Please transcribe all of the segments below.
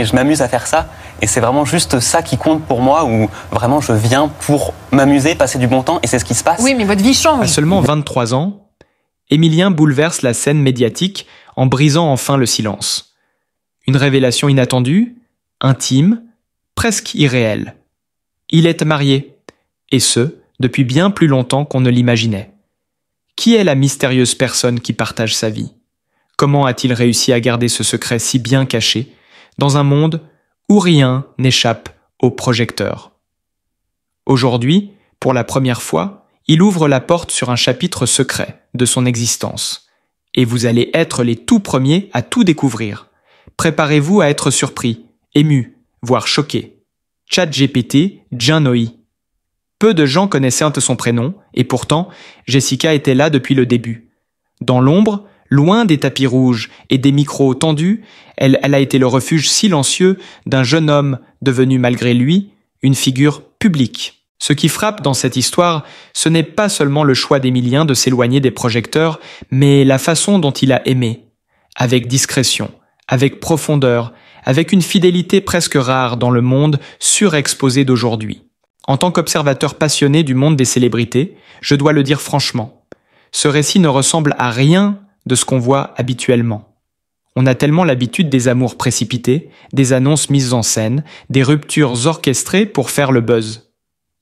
et je m'amuse à faire ça. Et c'est vraiment juste ça qui compte pour moi, où vraiment je viens pour m'amuser, passer du bon temps, et c'est ce qui se passe. Oui, mais votre vie change. À seulement 23 ans, Émilien bouleverse la scène médiatique en brisant enfin le silence. Une révélation inattendue, intime, presque irréelle. Il est marié, et ce, depuis bien plus longtemps qu'on ne l'imaginait. Qui est la mystérieuse personne qui partage sa vie? Comment a-t-il réussi à garder ce secret si bien caché, dans un monde où rien n'échappe au projecteur? Aujourd'hui, pour la première fois, il ouvre la porte sur un chapitre secret de son existence. Et vous allez être les tout premiers à tout découvrir. Préparez-vous à être surpris, ému, voire choqué. ChatGPT Giannoï. Peu de gens connaissaient son prénom, et pourtant, Jessica était là depuis le début. Dans l'ombre, loin des tapis rouges et des micros tendus, elle a été le refuge silencieux d'un jeune homme devenu malgré lui une figure publique. Ce qui frappe dans cette histoire, ce n'est pas seulement le choix d'Émilien de s'éloigner des projecteurs, mais la façon dont il a aimé. Avec discrétion, avec profondeur, avec une fidélité presque rare dans le monde surexposé d'aujourd'hui. En tant qu'observateur passionné du monde des célébrités, je dois le dire franchement, ce récit ne ressemble à rien de ce qu'on voit habituellement. On a tellement l'habitude des amours précipités, des annonces mises en scène, des ruptures orchestrées pour faire le buzz.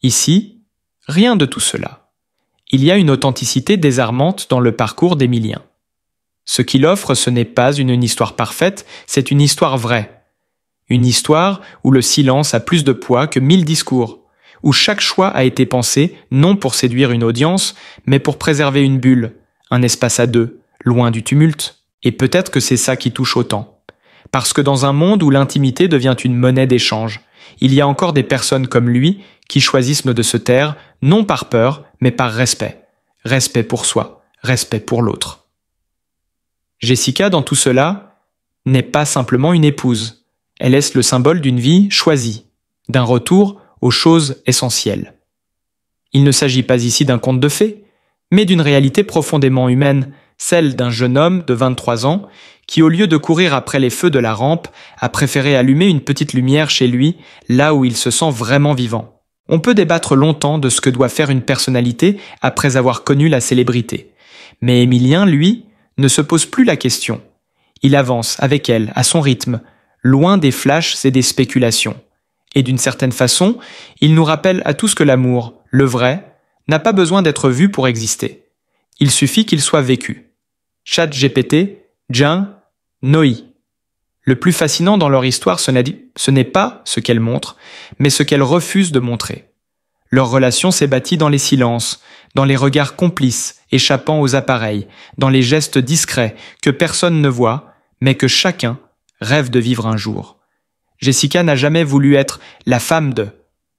Ici, rien de tout cela. Il y a une authenticité désarmante dans le parcours d'Émilien. Ce qu'il offre, ce n'est pas une histoire parfaite, c'est une histoire vraie. Une histoire où le silence a plus de poids que 1000 discours, où chaque choix a été pensé non pour séduire une audience, mais pour préserver une bulle, un espace à deux, loin du tumulte. Et peut-être que c'est ça qui touche autant. Parce que dans un monde où l'intimité devient une monnaie d'échange, il y a encore des personnes comme lui qui choisissent de se taire, non par peur, mais par respect. Respect pour soi, respect pour l'autre. Jessica, dans tout cela, n'est pas simplement une épouse. Elle est le symbole d'une vie choisie, d'un retour aux choses essentielles. Il ne s'agit pas ici d'un conte de fées, mais d'une réalité profondément humaine, celle d'un jeune homme de 23 ans qui, au lieu de courir après les feux de la rampe, a préféré allumer une petite lumière chez lui, là où il se sent vraiment vivant. On peut débattre longtemps de ce que doit faire une personnalité après avoir connu la célébrité. Mais Émilien, lui, ne se pose plus la question. Il avance avec elle, à son rythme, loin des flashs et des spéculations. Et d'une certaine façon, il nous rappelle à tous que l'amour, le vrai, n'a pas besoin d'être vu pour exister. Il suffit qu'il soit vécu. ChatGPT, Giannoï. Le plus fascinant dans leur histoire, ce n'est pas ce qu'elle montre, mais ce qu'elle refuse de montrer. Leur relation s'est bâtie dans les silences, dans les regards complices échappant aux appareils, dans les gestes discrets que personne ne voit, mais que chacun rêve de vivre un jour. Jessica n'a jamais voulu être la femme de,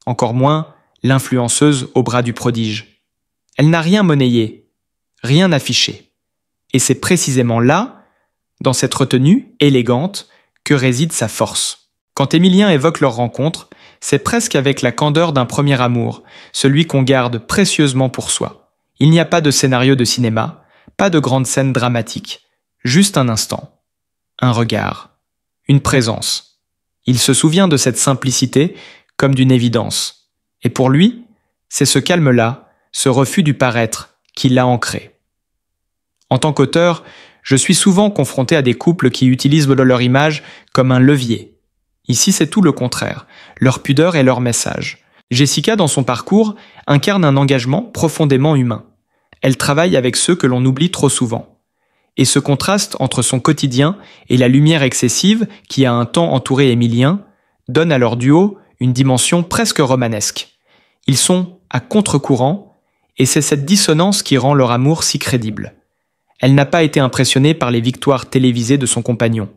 encore moins l'influenceuse au bras du prodige. Elle n'a rien monnayé, rien affiché. Et c'est précisément là, dans cette retenue élégante, que réside sa force. Quand Émilien évoque leur rencontre, c'est presque avec la candeur d'un premier amour, celui qu'on garde précieusement pour soi. Il n'y a pas de scénario de cinéma, pas de grande scène dramatique, juste un instant, un regard, une présence. Il se souvient de cette simplicité comme d'une évidence. Et pour lui, c'est ce calme-là, ce refus du paraître, qui l'a ancré. En tant qu'auteur, je suis souvent confronté à des couples qui utilisent leur image comme un levier. Ici, c'est tout le contraire, leur pudeur et leur message. Jessica, dans son parcours, incarne un engagement profondément humain. Elle travaille avec ceux que l'on oublie trop souvent. Et ce contraste entre son quotidien et la lumière excessive qui a un temps entouré Émilien donne à leur duo une dimension presque romanesque. Ils sont à contre-courant et c'est cette dissonance qui rend leur amour si crédible. Elle n'a pas été impressionnée par les victoires télévisées de son compagnon.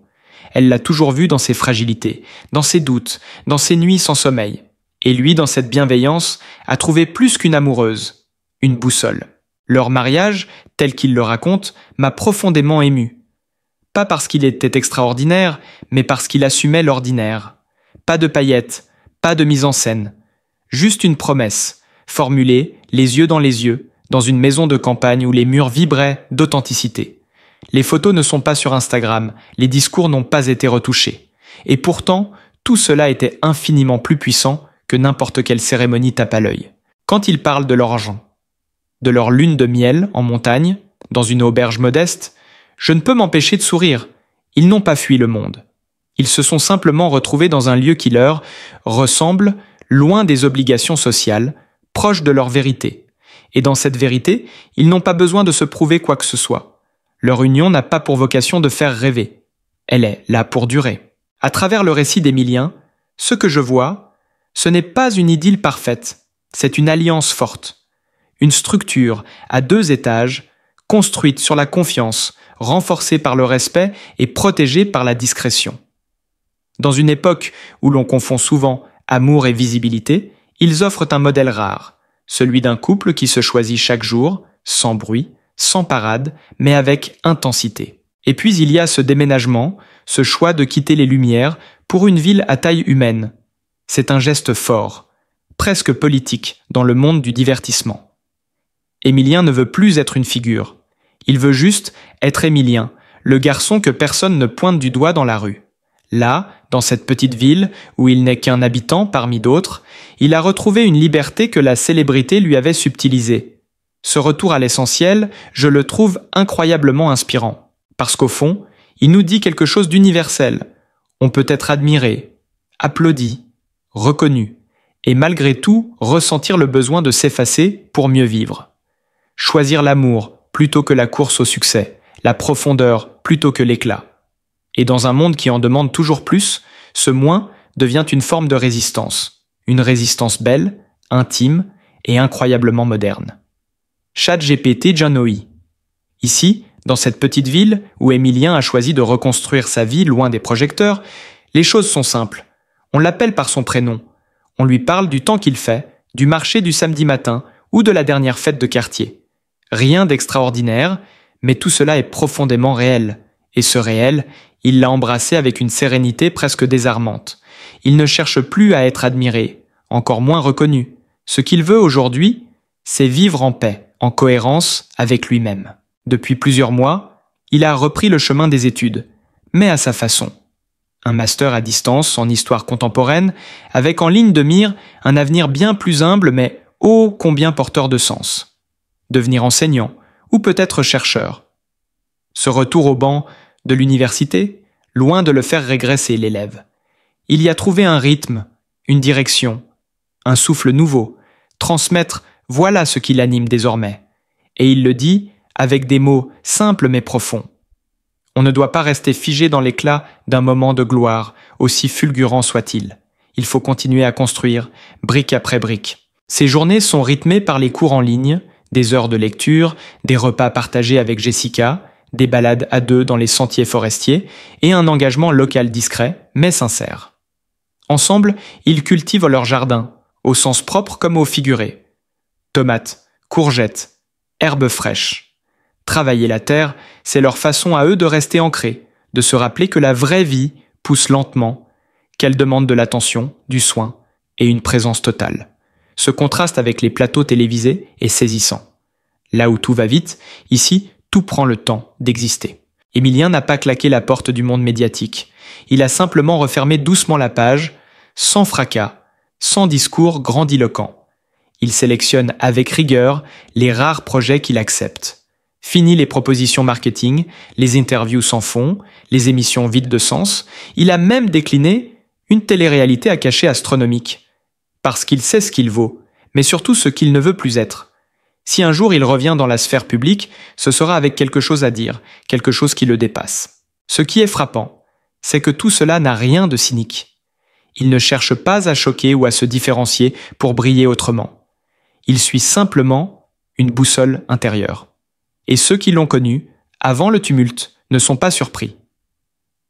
Elle l'a toujours vu dans ses fragilités, dans ses doutes, dans ses nuits sans sommeil. Et lui, dans cette bienveillance, a trouvé plus qu'une amoureuse, une boussole. Leur mariage, tel qu'il le raconte, m'a profondément ému. Pas parce qu'il était extraordinaire, mais parce qu'il assumait l'ordinaire. Pas de paillettes, pas de mise en scène. Juste une promesse, formulée, les yeux, dans une maison de campagne où les murs vibraient d'authenticité. Les photos ne sont pas sur Instagram, les discours n'ont pas été retouchés. Et pourtant, tout cela était infiniment plus puissant que n'importe quelle cérémonie tape à l'œil. Quand ils parlent de leur argent, de leur lune de miel en montagne, dans une auberge modeste, je ne peux m'empêcher de sourire. Ils n'ont pas fui le monde. Ils se sont simplement retrouvés dans un lieu qui leur ressemble, loin des obligations sociales, proche de leur vérité. Et dans cette vérité, ils n'ont pas besoin de se prouver quoi que ce soit. Leur union n'a pas pour vocation de faire rêver. Elle est là pour durer. À travers le récit d'Émilien, ce que je vois, ce n'est pas une idylle parfaite, c'est une alliance forte. Une structure à 2 étages, construite sur la confiance, renforcée par le respect et protégée par la discrétion. Dans une époque où l'on confond souvent amour et visibilité, ils offrent un modèle rare, celui d'un couple qui se choisit chaque jour, sans bruit, sans parade, mais avec intensité. Et puis il y a ce déménagement, ce choix de quitter les Lumières pour une ville à taille humaine. C'est un geste fort, presque politique, dans le monde du divertissement. Émilien ne veut plus être une figure. Il veut juste être Émilien, le garçon que personne ne pointe du doigt dans la rue. Là, dans cette petite ville, où il n'est qu'un habitant parmi d'autres, il a retrouvé une liberté que la célébrité lui avait subtilisée. Ce retour à l'essentiel, je le trouve incroyablement inspirant. Parce qu'au fond, il nous dit quelque chose d'universel. On peut être admiré, applaudi, reconnu, et malgré tout ressentir le besoin de s'effacer pour mieux vivre. Choisir l'amour plutôt que la course au succès, la profondeur plutôt que l'éclat. Et dans un monde qui en demande toujours plus, ce moins devient une forme de résistance. Une résistance belle, intime et incroyablement moderne. ChatGPT Janoï. Ici, dans cette petite ville où Émilien a choisi de reconstruire sa vie loin des projecteurs, les choses sont simples. On l'appelle par son prénom. On lui parle du temps qu'il fait, du marché du samedi matin ou de la dernière fête de quartier. Rien d'extraordinaire, mais tout cela est profondément réel. Et ce réel, il l'a embrassé avec une sérénité presque désarmante. Il ne cherche plus à être admiré, encore moins reconnu. Ce qu'il veut aujourd'hui, c'est vivre en paix, en cohérence avec lui-même. Depuis plusieurs mois, il a repris le chemin des études, mais à sa façon. Un master à distance en histoire contemporaine, avec en ligne de mire un avenir bien plus humble mais ô combien porteur de sens. Devenir enseignant, ou peut-être chercheur. Ce retour au banc de l'université, loin de le faire régresser l'élève. Il y a trouvé un rythme, une direction, un souffle nouveau. Transmettre, voilà ce qui l'anime désormais. Et il le dit avec des mots simples mais profonds. On ne doit pas rester figé dans l'éclat d'un moment de gloire, aussi fulgurant soit-il. Il faut continuer à construire, brique après brique. Ces journées sont rythmées par les cours en ligne, des heures de lecture, des repas partagés avec Jessica, des balades à 2 dans les sentiers forestiers et un engagement local discret, mais sincère. Ensemble, ils cultivent leur jardin, au sens propre comme au figuré. Tomates, courgettes, herbes fraîches. Travailler la terre, c'est leur façon à eux de rester ancrés, de se rappeler que la vraie vie pousse lentement, qu'elle demande de l'attention, du soin et une présence totale. Ce contraste avec les plateaux télévisés est saisissant. Là où tout va vite, ici, tout prend le temps d'exister. Émilien n'a pas claqué la porte du monde médiatique. Il a simplement refermé doucement la page, sans fracas, sans discours grandiloquent. Il sélectionne avec rigueur les rares projets qu'il accepte. Fini les propositions marketing, les interviews sans fond, les émissions vides de sens. Il a même décliné une télé-réalité à cachet astronomique. Parce qu'il sait ce qu'il vaut, mais surtout ce qu'il ne veut plus être. Si un jour il revient dans la sphère publique, ce sera avec quelque chose à dire, quelque chose qui le dépasse. Ce qui est frappant, c'est que tout cela n'a rien de cynique. Il ne cherche pas à choquer ou à se différencier pour briller autrement. Il suit simplement une boussole intérieure. Et ceux qui l'ont connu, avant le tumulte, ne sont pas surpris.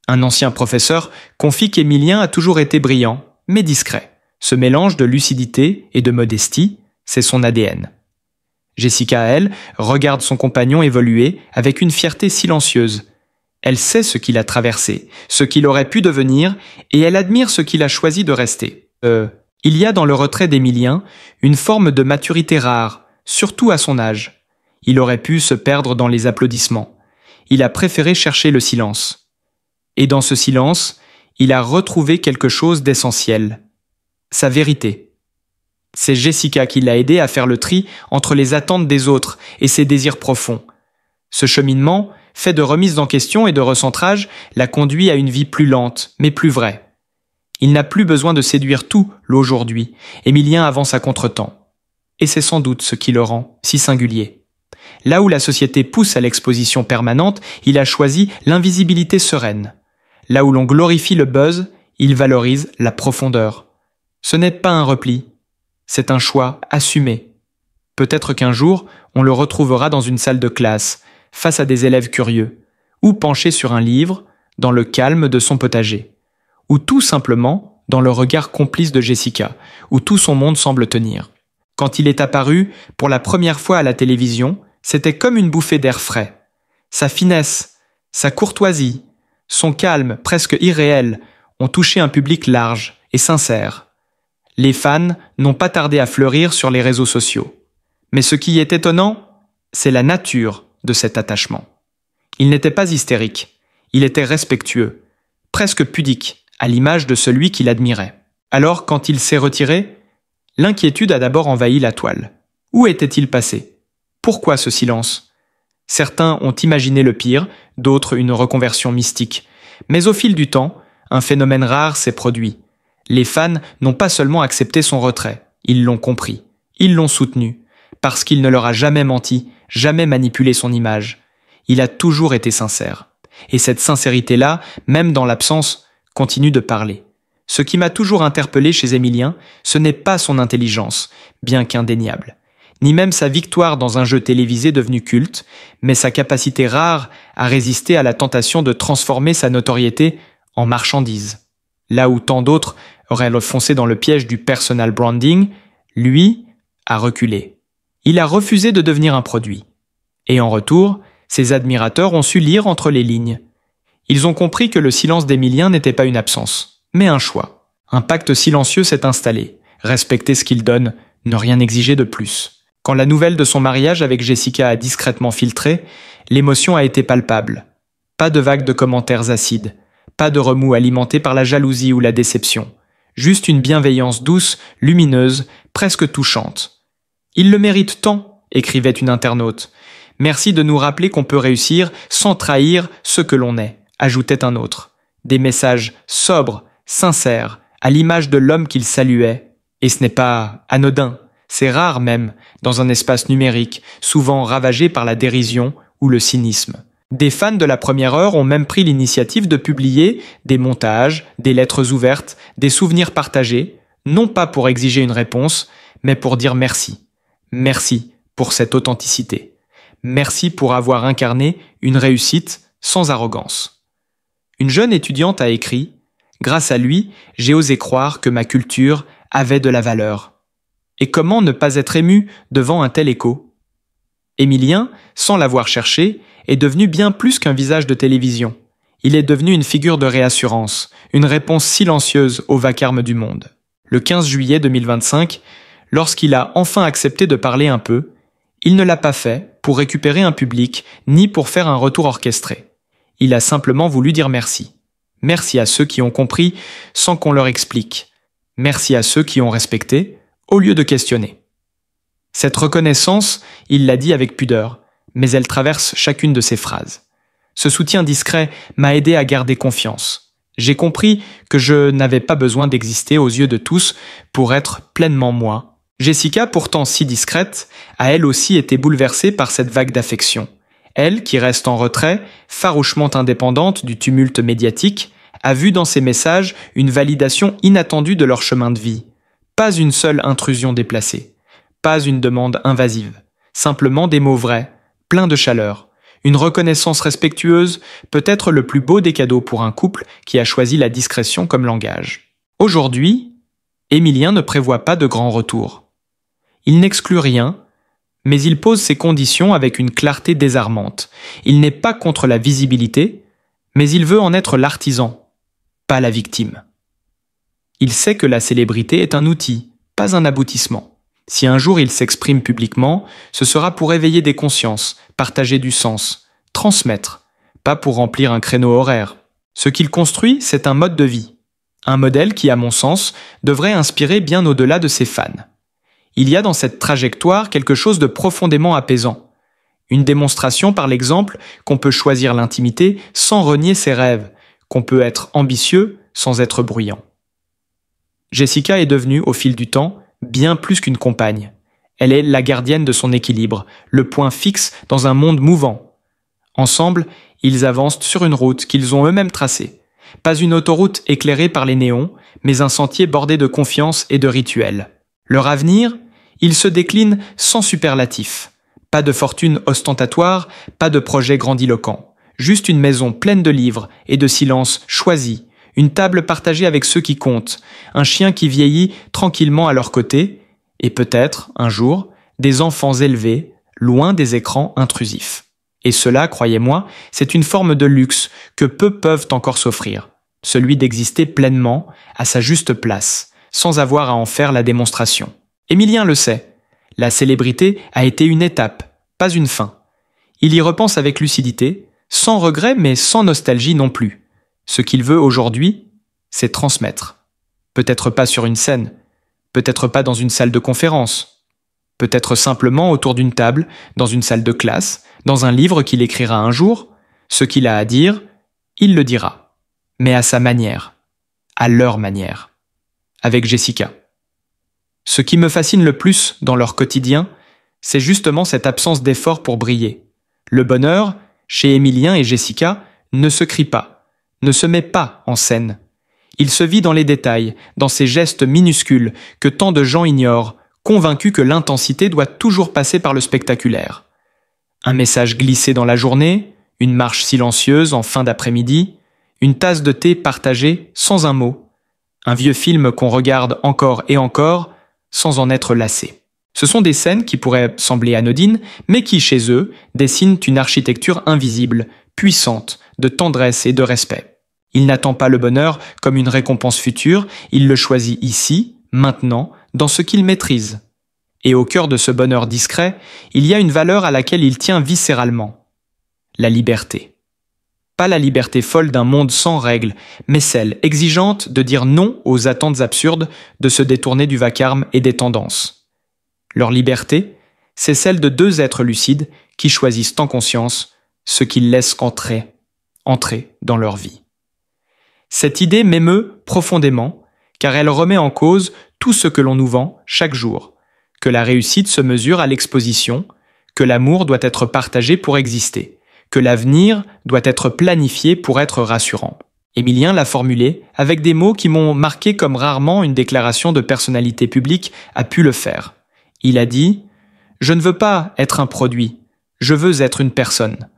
Un ancien professeur confie qu'Émilien a toujours été brillant, mais discret. Ce mélange de lucidité et de modestie, c'est son ADN. Jessica, elle, regarde son compagnon évoluer avec une fierté silencieuse. Elle sait ce qu'il a traversé, ce qu'il aurait pu devenir, et elle admire ce qu'il a choisi de rester. Il y a dans le retrait d'Émilien une forme de maturité rare, surtout à son âge. Il aurait pu se perdre dans les applaudissements. Il a préféré chercher le silence. Et dans ce silence, il a retrouvé quelque chose d'essentiel, sa vérité. C'est Jessica qui l'a aidé à faire le tri entre les attentes des autres et ses désirs profonds. Ce cheminement, fait de remise en question et de recentrage, l'a conduit à une vie plus lente, mais plus vraie. Il n'a plus besoin de séduire tout l'aujourd'hui. Émilien avance à contretemps. Et c'est sans doute ce qui le rend si singulier. Là où la société pousse à l'exposition permanente, il a choisi l'invisibilité sereine. Là où l'on glorifie le buzz, il valorise la profondeur. Ce n'est pas un repli, c'est un choix assumé. Peut-être qu'un jour, on le retrouvera dans une salle de classe, face à des élèves curieux, ou penché sur un livre, dans le calme de son potager, ou tout simplement dans le regard complice de Jessica, où tout son monde semble tenir. Quand il est apparu, pour la première fois à la télévision, c'était comme une bouffée d'air frais. Sa finesse, sa courtoisie, son calme presque irréel ont touché un public large et sincère. Les fans n'ont pas tardé à fleurir sur les réseaux sociaux. Mais ce qui est étonnant, c'est la nature de cet attachement. Il n'était pas hystérique, il était respectueux, presque pudique, à l'image de celui qu'il admirait. Alors, quand il s'est retiré, l'inquiétude a d'abord envahi la toile. Où était-il passé? Pourquoi ce silence? Certains ont imaginé le pire, d'autres une reconversion mystique. Mais au fil du temps, un phénomène rare s'est produit. Les fans n'ont pas seulement accepté son retrait, ils l'ont compris, ils l'ont soutenu, parce qu'il ne leur a jamais menti, jamais manipulé son image. Il a toujours été sincère. Et cette sincérité-là, même dans l'absence, continue de parler. Ce qui m'a toujours interpellé chez Émilien, ce n'est pas son intelligence, bien qu'indéniable, ni même sa victoire dans un jeu télévisé devenu culte, mais sa capacité rare à résister à la tentation de transformer sa notoriété en marchandise. Là où tant d'autres auraient foncé dans le piège du personal branding, lui a reculé. Il a refusé de devenir un produit. Et en retour, ses admirateurs ont su lire entre les lignes. Ils ont compris que le silence d'Émilien n'était pas une absence, mais un choix. Un pacte silencieux s'est installé. Respecter ce qu'il donne, ne rien exiger de plus. Quand la nouvelle de son mariage avec Jessica a discrètement filtré, l'émotion a été palpable. Pas de vague de commentaires acides. Pas de remous alimentés par la jalousie ou la déception. Juste une bienveillance douce, lumineuse, presque touchante. « Il le mérite tant », écrivait une internaute. « Merci de nous rappeler qu'on peut réussir sans trahir ce que l'on est », ajoutait un autre. Des messages sobres, sincères, à l'image de l'homme qu'il saluait. Et ce n'est pas anodin, c'est rare même, dans un espace numérique, souvent ravagé par la dérision ou le cynisme. Des fans de la première heure ont même pris l'initiative de publier des montages, des lettres ouvertes, des souvenirs partagés, non pas pour exiger une réponse, mais pour dire merci. Merci pour cette authenticité. Merci pour avoir incarné une réussite sans arrogance. Une jeune étudiante a écrit « Grâce à lui, j'ai osé croire que ma culture avait de la valeur. » Et comment ne pas être ému devant un tel écho? Émilien, sans l'avoir cherché, est devenu bien plus qu'un visage de télévision. Il est devenu une figure de réassurance, une réponse silencieuse au vacarme du monde. Le 15 juillet 2025, lorsqu'il a enfin accepté de parler un peu, il ne l'a pas fait pour récupérer un public ni pour faire un retour orchestré. Il a simplement voulu dire merci. Merci à ceux qui ont compris sans qu'on leur explique. Merci à ceux qui ont respecté au lieu de questionner. Cette reconnaissance, il l'a dit avec pudeur, mais elle traverse chacune de ses phrases. Ce soutien discret m'a aidé à garder confiance. J'ai compris que je n'avais pas besoin d'exister aux yeux de tous pour être pleinement moi. Jessica, pourtant si discrète, a elle aussi été bouleversée par cette vague d'affection. Elle, qui reste en retrait, farouchement indépendante du tumulte médiatique, a vu dans ses messages une validation inattendue de leur chemin de vie. Pas une seule intrusion déplacée. Pas une demande invasive. Simplement des mots vrais, pleins de chaleur. Une reconnaissance respectueuse, peut-être le plus beau des cadeaux pour un couple qui a choisi la discrétion comme langage. Aujourd'hui, Émilien ne prévoit pas de grand retour. Il n'exclut rien, mais il pose ses conditions avec une clarté désarmante. Il n'est pas contre la visibilité, mais il veut en être l'artisan, pas la victime. Il sait que la célébrité est un outil, pas un aboutissement. Si un jour il s'exprime publiquement, ce sera pour éveiller des consciences, partager du sens, transmettre, pas pour remplir un créneau horaire. Ce qu'il construit, c'est un mode de vie. Un modèle qui, à mon sens, devrait inspirer bien au-delà de ses fans. Il y a dans cette trajectoire quelque chose de profondément apaisant. Une démonstration par l'exemple qu'on peut choisir l'intimité sans renier ses rêves, qu'on peut être ambitieux sans être bruyant. Jessica est devenue, au fil du temps, bien plus qu'une compagne. Elle est la gardienne de son équilibre, le point fixe dans un monde mouvant. Ensemble, ils avancent sur une route qu'ils ont eux-mêmes tracée. Pas une autoroute éclairée par les néons, mais un sentier bordé de confiance et de rituels. Leur avenir, il se décline sans superlatif. Pas de fortune ostentatoire, pas de projet grandiloquent. Juste une maison pleine de livres et de silence choisi, une table partagée avec ceux qui comptent, un chien qui vieillit tranquillement à leur côté, et peut-être, un jour, des enfants élevés, loin des écrans intrusifs. Et cela, croyez-moi, c'est une forme de luxe que peu peuvent encore s'offrir, celui d'exister pleinement, à sa juste place, sans avoir à en faire la démonstration. Émilien le sait, la célébrité a été une étape, pas une fin. Il y repense avec lucidité, sans regret mais sans nostalgie non plus. Ce qu'il veut aujourd'hui, c'est transmettre. Peut-être pas sur une scène, peut-être pas dans une salle de conférence, peut-être simplement autour d'une table, dans une salle de classe, dans un livre qu'il écrira un jour. Ce qu'il a à dire, il le dira, mais à sa manière, à leur manière. Avec Jessica. Ce qui me fascine le plus dans leur quotidien, c'est justement cette absence d'effort pour briller. Le bonheur, chez Émilien et Jessica, ne se crie pas, ne se met pas en scène. Il se vit dans les détails, dans ces gestes minuscules que tant de gens ignorent, convaincus que l'intensité doit toujours passer par le spectaculaire. Un message glissé dans la journée, une marche silencieuse en fin d'après-midi, une tasse de thé partagée sans un mot, un vieux film qu'on regarde encore et encore sans en être lassé. Ce sont des scènes qui pourraient sembler anodines, mais qui, chez eux, dessinent une architecture invisible, puissante, de tendresse et de respect. Il n'attend pas le bonheur comme une récompense future, il le choisit ici, maintenant, dans ce qu'il maîtrise. Et au cœur de ce bonheur discret, il y a une valeur à laquelle il tient viscéralement. La liberté. Pas la liberté folle d'un monde sans règles, mais celle exigeante de dire non aux attentes absurdes, de se détourner du vacarme et des tendances. Leur liberté, c'est celle de deux êtres lucides qui choisissent en conscience ce qu'ils laissent entrer dans leur vie. Cette idée m'émeut profondément, car elle remet en cause tout ce que l'on nous vend chaque jour, que la réussite se mesure à l'exposition, que l'amour doit être partagé pour exister, que l'avenir doit être planifié pour être rassurant. Émilien l'a formulé avec des mots qui m'ont marqué comme rarement une déclaration de personnalité publique a pu le faire. Il a dit « Je ne veux pas être un produit, je veux être une personne ».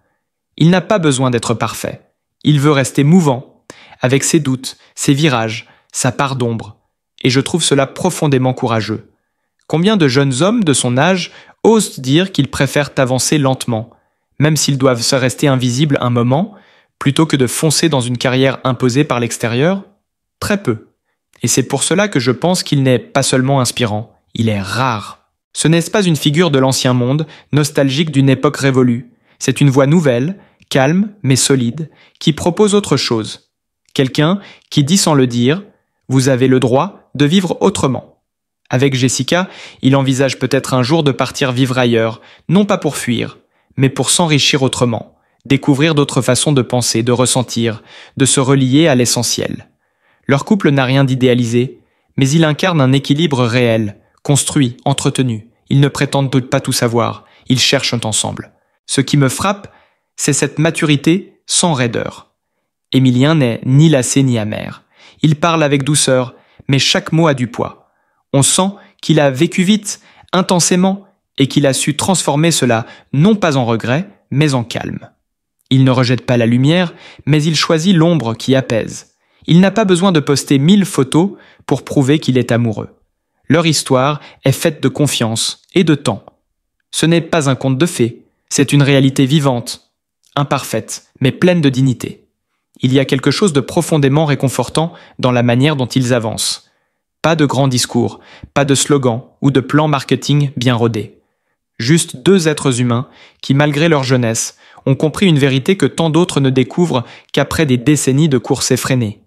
Il n'a pas besoin d'être parfait. Il veut rester mouvant, avec ses doutes, ses virages, sa part d'ombre. Et je trouve cela profondément courageux. Combien de jeunes hommes de son âge osent dire qu'ils préfèrent avancer lentement, même s'ils doivent se rester invisibles un moment, plutôt que de foncer dans une carrière imposée par l'extérieur? Très peu. Et c'est pour cela que je pense qu'il n'est pas seulement inspirant, il est rare. Ce n'est pas une figure de l'ancien monde, nostalgique d'une époque révolue. C'est une voix nouvelle, calme mais solide, qui propose autre chose. Quelqu'un qui dit sans le dire « Vous avez le droit de vivre autrement ». Avec Jessica, il envisage peut-être un jour de partir vivre ailleurs, non pas pour fuir, mais pour s'enrichir autrement, découvrir d'autres façons de penser, de ressentir, de se relier à l'essentiel. Leur couple n'a rien d'idéalisé, mais il incarne un équilibre réel, construit, entretenu. Ils ne prétendent pas tout savoir, ils cherchent ensemble. Ce qui me frappe, c'est cette maturité sans raideur. Émilien n'est ni lassé ni amer. Il parle avec douceur, mais chaque mot a du poids. On sent qu'il a vécu vite, intensément, et qu'il a su transformer cela, non pas en regret, mais en calme. Il ne rejette pas la lumière, mais il choisit l'ombre qui apaise. Il n'a pas besoin de poster 1000 photos pour prouver qu'il est amoureux. Leur histoire est faite de confiance et de temps. Ce n'est pas un conte de fées, c'est une réalité vivante, imparfaite, mais pleine de dignité. Il y a quelque chose de profondément réconfortant dans la manière dont ils avancent. Pas de grands discours, pas de slogans ou de plans marketing bien rodés. Juste deux êtres humains qui, malgré leur jeunesse, ont compris une vérité que tant d'autres ne découvrent qu'après des décennies de courses effrénées.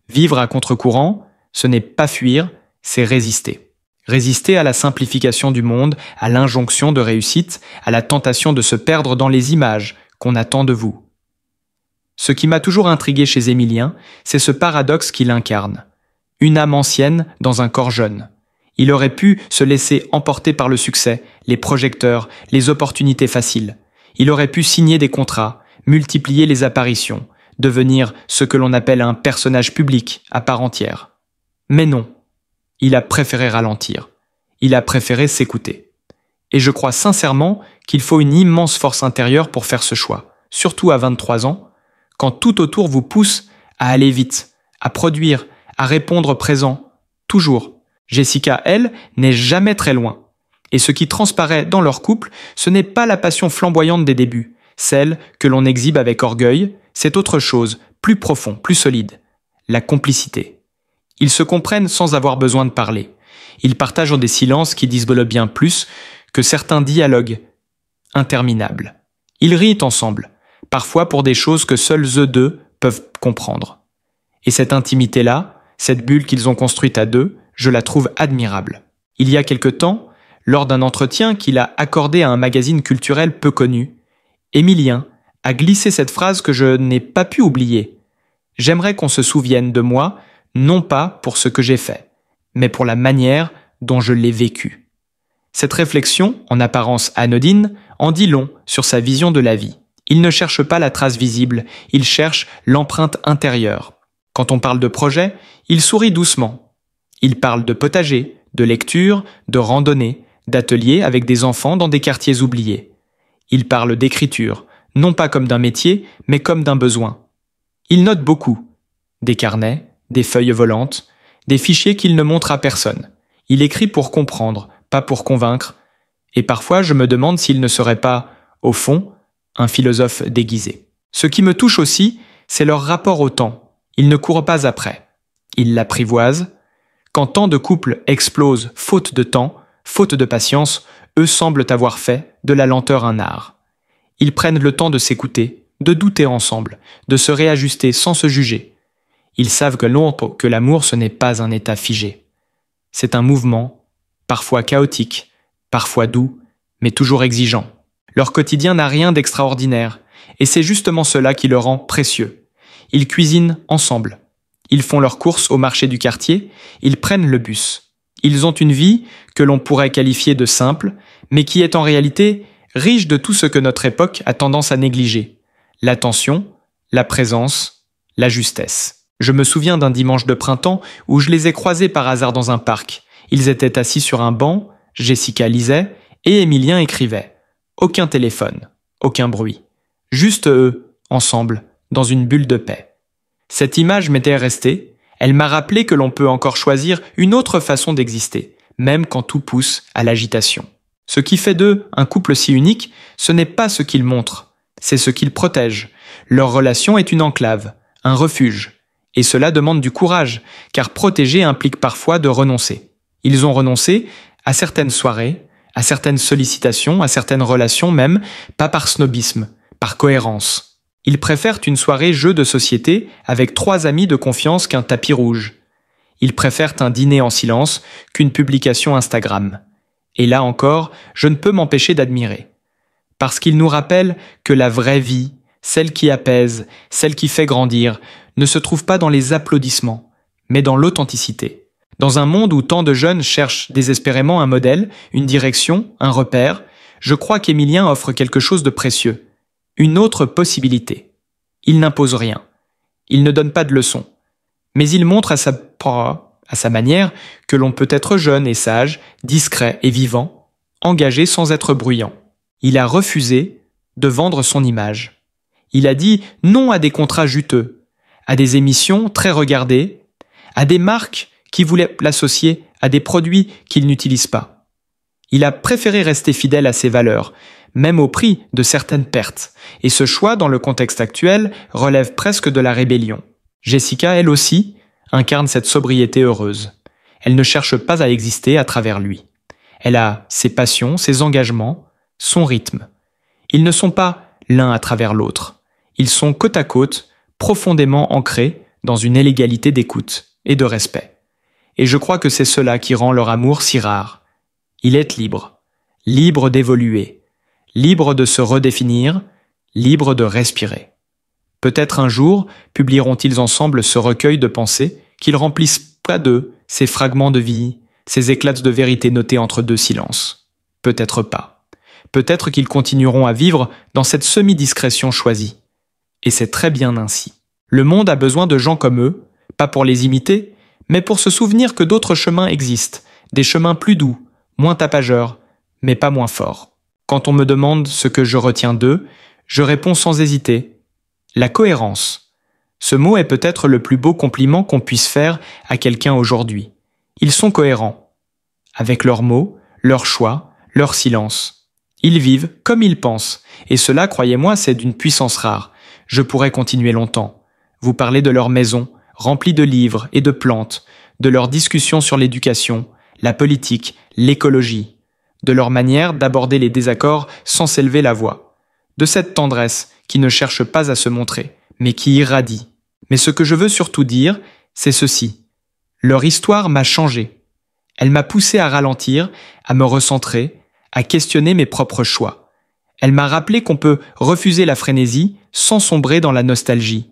Vivre à contre-courant, ce n'est pas fuir, c'est résister. Résister à la simplification du monde, à l'injonction de réussite, à la tentation de se perdre dans les images qu'on attend de vous. Ce qui m'a toujours intrigué chez Émilien, c'est ce paradoxe qu'il incarne. Une âme ancienne dans un corps jeune. Il aurait pu se laisser emporter par le succès, les projecteurs, les opportunités faciles. Il aurait pu signer des contrats, multiplier les apparitions, devenir ce que l'on appelle un personnage public à part entière. Mais non, il a préféré ralentir. Il a préféré s'écouter. Et je crois sincèrement qu'il faut une immense force intérieure pour faire ce choix, surtout à 23 ans, quand tout autour vous pousse à aller vite, à produire, à répondre présent, toujours. Jessica, elle, n'est jamais très loin. Et ce qui transparaît dans leur couple, ce n'est pas la passion flamboyante des débuts, celle que l'on exhibe avec orgueil, c'est autre chose, plus profond, plus solide. La complicité. Ils se comprennent sans avoir besoin de parler. Ils partagent des silences qui disent bien plus que certains dialogues interminables. Ils rient ensemble, parfois pour des choses que seuls eux deux peuvent comprendre. Et cette intimité-là, cette bulle qu'ils ont construite à deux, je la trouve admirable. Il y a quelque temps, lors d'un entretien qu'il a accordé à un magazine culturel peu connu, Émilien a glissé cette phrase que je n'ai pas pu oublier. « J'aimerais qu'on se souvienne de moi, non pas pour ce que j'ai fait, mais pour la manière dont je l'ai vécu. » Cette réflexion, en apparence anodine, en dit long sur sa vision de la vie. Il ne cherche pas la trace visible, il cherche l'empreinte intérieure. Quand on parle de projet, il sourit doucement. Il parle de potager, de lecture, de randonnée, d'ateliers avec des enfants dans des quartiers oubliés. Il parle d'écriture, non pas comme d'un métier, mais comme d'un besoin. Il note beaucoup. Des carnets, des feuilles volantes, des fichiers qu'il ne montre à personne. Il écrit pour comprendre, pas pour convaincre. Et parfois, je me demande s'il ne serait pas, au fond, un philosophe déguisé. Ce qui me touche aussi, c'est leur rapport au temps. Ils ne courent pas après. Ils l'apprivoisent. Quand tant de couples explosent faute de temps, faute de patience, eux semblent avoir fait de la lenteur un art. Ils prennent le temps de s'écouter, de douter ensemble, de se réajuster sans se juger. Ils savent que l'amour ce n'est pas un état figé. C'est un mouvement, parfois chaotique, parfois doux, mais toujours exigeant. Leur quotidien n'a rien d'extraordinaire, et c'est justement cela qui le rend précieux. Ils cuisinent ensemble. Ils font leurs courses au marché du quartier, ils prennent le bus. Ils ont une vie que l'on pourrait qualifier de simple, mais qui est en réalité riche de tout ce que notre époque a tendance à négliger. L'attention, la présence, la justesse. Je me souviens d'un dimanche de printemps où je les ai croisés par hasard dans un parc. Ils étaient assis sur un banc, Jessica lisait et Émilien écrivait. Aucun téléphone, aucun bruit. Juste eux, ensemble, dans une bulle de paix. Cette image m'était restée, elle m'a rappelé que l'on peut encore choisir une autre façon d'exister, même quand tout pousse à l'agitation. Ce qui fait d'eux un couple si unique, ce n'est pas ce qu'ils montrent, c'est ce qu'ils protègent. Leur relation est une enclave, un refuge. Et cela demande du courage, car protéger implique parfois de renoncer. Ils ont renoncé à certaines soirées, à certaines sollicitations, à certaines relations même, pas par snobisme, par cohérence. Ils préfèrent une soirée jeu de société avec 3 amis de confiance qu'un tapis rouge. Ils préfèrent un dîner en silence qu'une publication Instagram. Et là encore, je ne peux m'empêcher d'admirer. Parce qu'ils nous rappellent que la vraie vie, celle qui apaise, celle qui fait grandir, ne se trouve pas dans les applaudissements, mais dans l'authenticité. Dans un monde où tant de jeunes cherchent désespérément un modèle, une direction, un repère, je crois qu'Émilien offre quelque chose de précieux. Une autre possibilité. Il n'impose rien. Il ne donne pas de leçons. Mais il montre à sa manière que l'on peut être jeune et sage, discret et vivant, engagé sans être bruyant. Il a refusé de vendre son image. Il a dit non à des contrats juteux, à des émissions très regardées, à des marques qui voulaient l'associer à des produits qu'il n'utilise pas. Il a préféré rester fidèle à ses valeurs, même au prix de certaines pertes, et ce choix dans le contexte actuel relève presque de la rébellion. Jessica, elle aussi, incarne cette sobriété heureuse. Elle ne cherche pas à exister à travers lui. Elle a ses passions, ses engagements, son rythme. Ils ne sont pas l'un à travers l'autre. Ils sont côte à côte, profondément ancrés dans une illégalité d'écoute et de respect. Et je crois que c'est cela qui rend leur amour si rare. Il est libre, libre d'évoluer, libre de se redéfinir, libre de respirer. Peut-être un jour publieront-ils ensemble ce recueil de pensées qu'ils remplissent pas d'eux, ces fragments de vie, ces éclats de vérité notés entre deux silences. Peut-être pas. Peut-être qu'ils continueront à vivre dans cette semi-discrétion choisie. Et c'est très bien ainsi. Le monde a besoin de gens comme eux, pas pour les imiter, mais pour se souvenir que d'autres chemins existent, des chemins plus doux, moins tapageurs, mais pas moins forts. Quand on me demande ce que je retiens d'eux, je réponds sans hésiter. La cohérence. Ce mot est peut-être le plus beau compliment qu'on puisse faire à quelqu'un aujourd'hui. Ils sont cohérents. Avec leurs mots, leurs choix, leur silence. Ils vivent comme ils pensent, et cela, croyez-moi, c'est d'une puissance rare. Je pourrais continuer longtemps. Vous parlez de leur maison, remplie de livres et de plantes, de leurs discussions sur l'éducation, la politique, l'écologie, de leur manière d'aborder les désaccords sans s'élever la voix, de cette tendresse qui ne cherche pas à se montrer, mais qui irradie. Mais ce que je veux surtout dire, c'est ceci. Leur histoire m'a changé. Elle m'a poussé à ralentir, à me recentrer, à questionner mes propres choix. Elle m'a rappelé qu'on peut refuser la frénésie sans sombrer dans la nostalgie,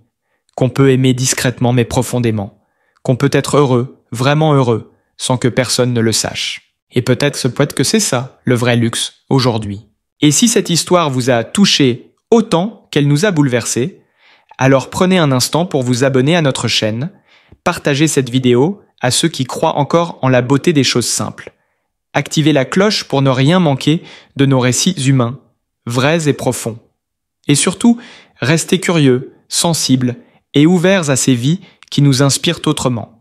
qu'on peut aimer discrètement mais profondément, qu'on peut être heureux, vraiment heureux, sans que personne ne le sache. Et peut-être que c'est ça, le vrai luxe, aujourd'hui. Et si cette histoire vous a touché autant qu'elle nous a bouleversés, alors prenez un instant pour vous abonner à notre chaîne, partagez cette vidéo à ceux qui croient encore en la beauté des choses simples. Activez la cloche pour ne rien manquer de nos récits humains, vrais et profonds. Et surtout, restez curieux, sensibles et ouverts à ces vies qui nous inspirent autrement.